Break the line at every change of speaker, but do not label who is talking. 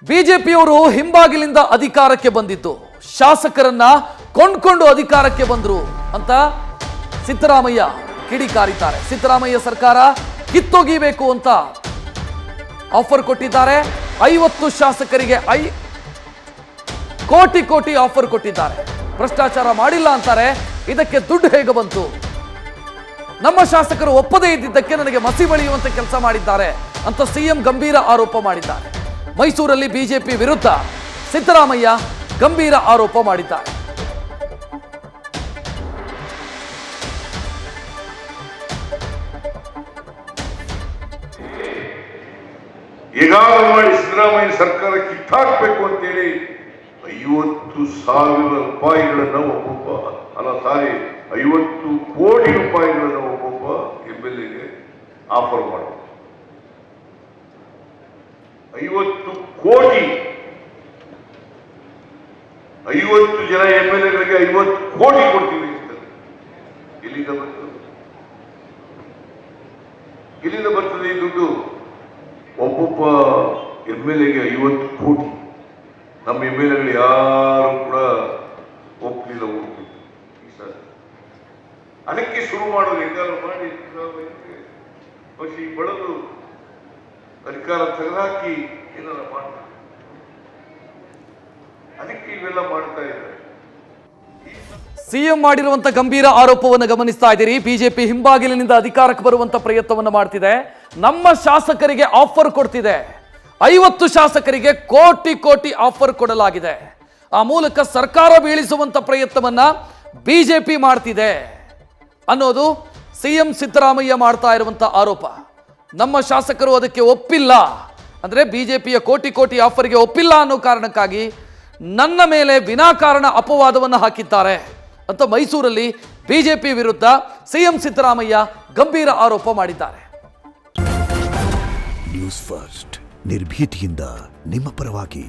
ಬಿಜೆಪಿಯವರು ಹಿಂಬಾಗಿಲಿಂದ ಅಧಿಕಾರಕ್ಕೆ ಬಂದಿದ್ದು ಶಾಸಕರನ್ನ ಕೊಂಡ್ಕೊಂಡು ಅಧಿಕಾರಕ್ಕೆ ಬಂದ್ರು ಅಂತ ಸಿದ್ದರಾಮಯ್ಯ ಕಿಡಿಕಾರಿದ್ದಾರೆ. ಸಿದ್ದರಾಮಯ್ಯ ಸರ್ಕಾರ ಕಿತ್ತೊಗಿಬೇಕು ಅಂತ ಆಫರ್ ಕೊಟ್ಟಿದ್ದಾರೆ. 50 ಶಾಸಕರಿಗೆ ಕೋಟಿ ಆಫರ್ ಕೊಟ್ಟಿದ್ದಾರೆ. ಭ್ರಷ್ಟಾಚಾರ ಮಾಡಿಲ್ಲ ಅಂತಾರೆ. ಇದಕ್ಕೆ ದುಡ್ಡು ಹೇಗೆ ಬಂತು? ನಮ್ಮ ಶಾಸಕರು ಒಪ್ಪದೇ ಇದ್ದಿದ್ದಕ್ಕೆ ನನಗೆ ಮಸಿ ಬಳಿಯುವಂತೆ ಕೆಲಸ ಮಾಡಿದ್ದಾರೆ ಅಂತ ಸಿಎಂ ಗಂಭೀರ ಆರೋಪ ಮಾಡಿದ್ದಾರೆ. ಮೈಸೂರಲ್ಲಿ ಬಿಜೆಪಿ ವಿರುದ್ಧ ಸಿದ್ದರಾಮಯ್ಯ ಗಂಭೀರ ಆರೋಪ ಮಾಡಿದ್ದಾರೆ.
ಈಗಾಗಲೇ ಮಾಡಿ ಸಿದ್ದರಾಮಯ್ಯ ಸರ್ಕಾರ ಕಿತ್ತಾಕಬೇಕು ಅಂತೇಳಿ 50,000 ರೂಪಾಯಿಗಳನ್ನು ಒಬ್ಬೊಬ್ಬ 50 ಕೋಟಿ ರೂಪಾಯಿಗಳನ್ನು ಒಬ್ಬೊಬ್ಬ MLAಗೆ ಆಫರ್ ಮಾಡೋದು. 50 ಕೋಟಿ 50 ಜನ MLAಗಳಿಗೆ 50 ಕೋಟಿ ಕೊಡ್ತೀವಿ ಅಂತ ಎಲ್ಲಿಂದ ಬರ್ತದೆ? ಎಲ್ಲಿಂದ ಬರ್ತದೆ ಈ ದುಡ್ಡು? ಒಬ್ಬೊಬ್ಬ MLAಗೆ 50 ಕೋಟಿ. ನಮ್ಮ MLAಗಳು ಯಾರು ಕೂಡ ಹೋಗ್ಲಿಲ್ಲ, ಹೋಗ್ತಿತ್ತು. ಅದಕ್ಕೆ ಶುರು ಮಾಡೋದು ಹೆಂಗಾರು ಮಾಡಿ ಬಳದು ಅಧಿಕಾರ ತೆಗೆದುಹಾಕಿ ಏನಾರ ಮಾಡ್ತಾರೆ. ಅದಕ್ಕೆ ಇವೆಲ್ಲ ಮಾಡ್ತಾ ಇದ್ದಾರೆ.
ಸಿಎಂ ಮಾಡಿರುವಂತ ಗಂಭೀರ ಆರೋಪವನ್ನು ಗಮನಿಸ್ತಾ ಇದ್ದೀರಿ. ಬಿಜೆಪಿ ಹಿಂಬಾಗಿಲಿನಿಂದ ಅಧಿಕಾರಕ್ಕೆ ಬರುವಂತ ಪ್ರಯತ್ನವನ್ನು ಮಾಡ್ತಿದೆ. ನಮ್ಮ ಶಾಸಕರಿಗೆ ಆಫರ್ ಕೊಡ್ತಿದೆ. 50 ಶಾಸಕರಿಗೆ ಕೋಟಿ ಆಫರ್ ಕೊಡಲಾಗಿದೆ. ಆ ಮೂಲಕ ಸರ್ಕಾರ ಬೀಳಿಸುವಂತ ಪ್ರಯತ್ನವನ್ನ ಬಿಜೆಪಿ ಮಾಡ್ತಿದೆ ಅನ್ನೋದು ಸಿಎಂ ಸಿದ್ದರಾಮಯ್ಯ ಮಾಡ್ತಾ ಇರುವಂತ ಆರೋಪ. ನಮ್ಮ ಶಾಸಕರು ಅದಕ್ಕೆ ಒಪ್ಪಿಲ್ಲ, ಅಂದ್ರೆ ಬಿಜೆಪಿಯ ಕೋಟಿ ಆಫರ್ಗೆ ಒಪ್ಪಿಲ್ಲ ಅನ್ನೋ ಕಾರಣಕ್ಕಾಗಿ ನನ್ನ ಮೇಲೆ ವಿನಾಕಾರಣ ಅಪವಾದವನ್ನು ಹಾಕಿದ್ದಾರೆ ಅಂತ ಮೈಸೂರಲ್ಲಿ ಬಿಜೆಪಿ ವಿರುದ್ಧ ಸಿಎಂ ಸಿದ್ದರಾಮಯ್ಯ ಗಂಭೀರ ಆರೋಪ ಮಾಡಿದ್ದಾರೆ.
ನ್ಯೂಸ್ ಫಸ್ಟ್ ನಿರ್ಭೀತಿಯಿಂದ ನಿಮ್ಮ ಪರವಾಗಿ.